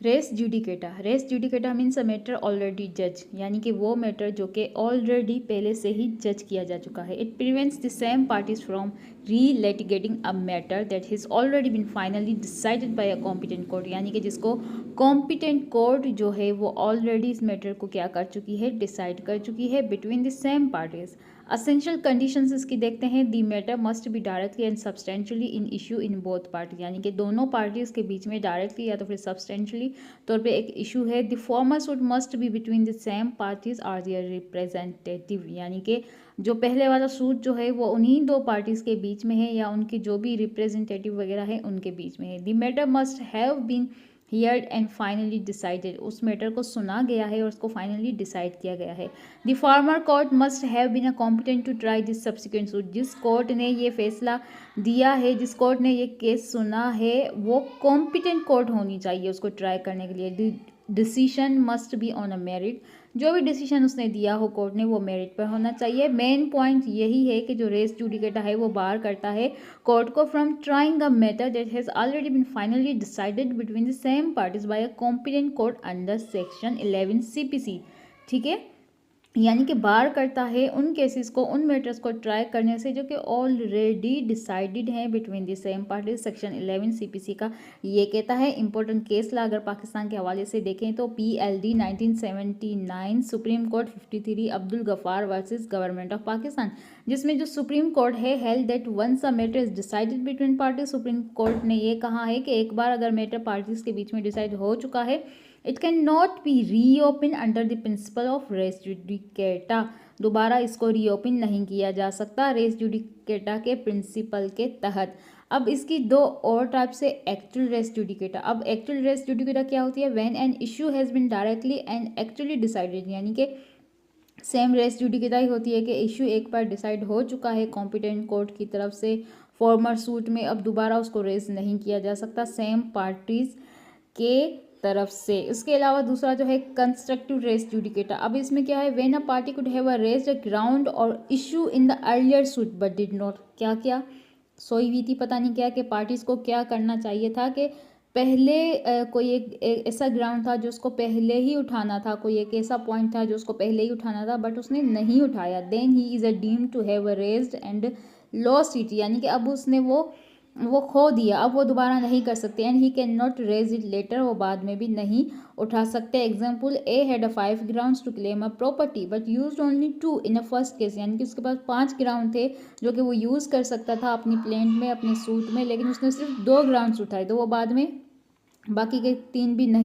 Race judicata means a matter already जज, यानी कि वो मैटर जो कि ऑलरेडी पहले से ही जज किया जा चुका है। It prevents the same parties from relitigating a matter that has already been finally decided by a competent court, यानी कि जिसको कॉम्पिटेंट कोर्ट जो है वो ऑलरेडी इस मैटर को क्या कर चुकी है, डिसाइड कर चुकी है between the same parties. Essential conditions इसकी देखते हैं। The matter must be directly and substantially in issue in both party, यानी कि दोनों पार्टीज के बीच में डायरेक्टली या तो फिर सब्सटेंशियली तौर पे एक इशू है। The former suit must be between the same parties are their representative, यानी कि जो पहले वाला सूट जो है वो उन्हीं दो पार्टीज के बीच में है या उनके जो भी रिप्रेजेंटेटिव वगैरह है उनके बीच में है। The matter must have been heard and finally decided, उस मैटर को सुना गया है और उसको फाइनली डिसाइड किया गया है। The former court must have been a competent to try this subsequent suit, जिस कोर्ट ने ये फैसला दिया है, जिस कोर्ट ने ये केस सुना है, वो कॉम्पिटेंट कोर्ट होनी चाहिए उसको ट्राई करने के लिए। Decision must be on a merit, जो भी डिसीजन उसने दिया हो कोर्ट ने वो मेरिट पर होना चाहिए। मेन पॉइंट यही है कि जो रेस जुडिकेटा है वो बार करता है कोर्ट को from trying a matter that has already been finally decided between the same parties by a competent court under section 11 CPC। ठीक है, यानी कि बार करता है उन केसेस को, उन मैटर्स को ट्राई करने से जो कि ऑलरेडी डिसाइडेड हैं between the same party. Section 11 CPC का ये कहता है। इंपॉर्टेंट केस ला अगर पाकिस्तान के हवाले से देखें तो PLD 1979, supreme court 53 Abdul Ghaffar versus government of Pakistan, जिसमें जो सुप्रीम कोर्ट है held that once a matter is decided between party, supreme court ने ये कहा है कि एक बार अगर मैटर पार्टीज के बीच में डिसाइड हो चुका है, it can not be reopen under the principle of res judicata, दोबारा इसको रीओपन नहीं किया जा सकता रेस जुडिकेटा के प्रिंसिपल के तहत। अब इसकी दो और टाइप से एक्चुअल रेस जुडिकेटा। अब एक्चुअल रेस जुडिकेटा क्या होती है? When an issue has been directly and actually decided, यानी कि सेम रेस जुडिकेटा ही होती है कि इशू एक बार डिसाइड हो चुका है कॉम्पिटेंट कोर्ट की तरफ से फॉर्मर सूट में, अब दोबारा उसको रेस नहीं किया जा सकता सेम पार्टीज के तरफ से। इसके अलावा दूसरा जो है कंस्ट्रक्टिव रेस जुडिकेटा। अब इसमें क्या है? When a party could have a raised a ground or issue in the earlier suit but did not, क्या क्या सोई हुई थी पता नहीं क्या, कि पार्टीज को क्या करना चाहिए था कि पहले कोई एक ऐसा ग्राउंड था जो उसको पहले ही उठाना था, कोई एक ऐसा पॉइंट था जो उसको पहले ही उठाना था बट उसने नहीं उठाया, then he is a deem to have a raised and lost it, यानी कि अब उसने वो खो दिया, अब वो दोबारा नहीं कर सकते। And he can not raise it later, वो बाद में भी नहीं उठा सकते। Example, A had a 5 grounds to claim a property but used only 2 in a first case, यानी कि उसके पास 5 ग्राउंड थे जो कि वो यूज़ कर सकता था अपनी प्लेंट में, अपने सूट में, लेकिन उसने सिर्फ 2 ग्राउंड्स उठाए, तो वो बाद में बाकी के 3 भी नहीं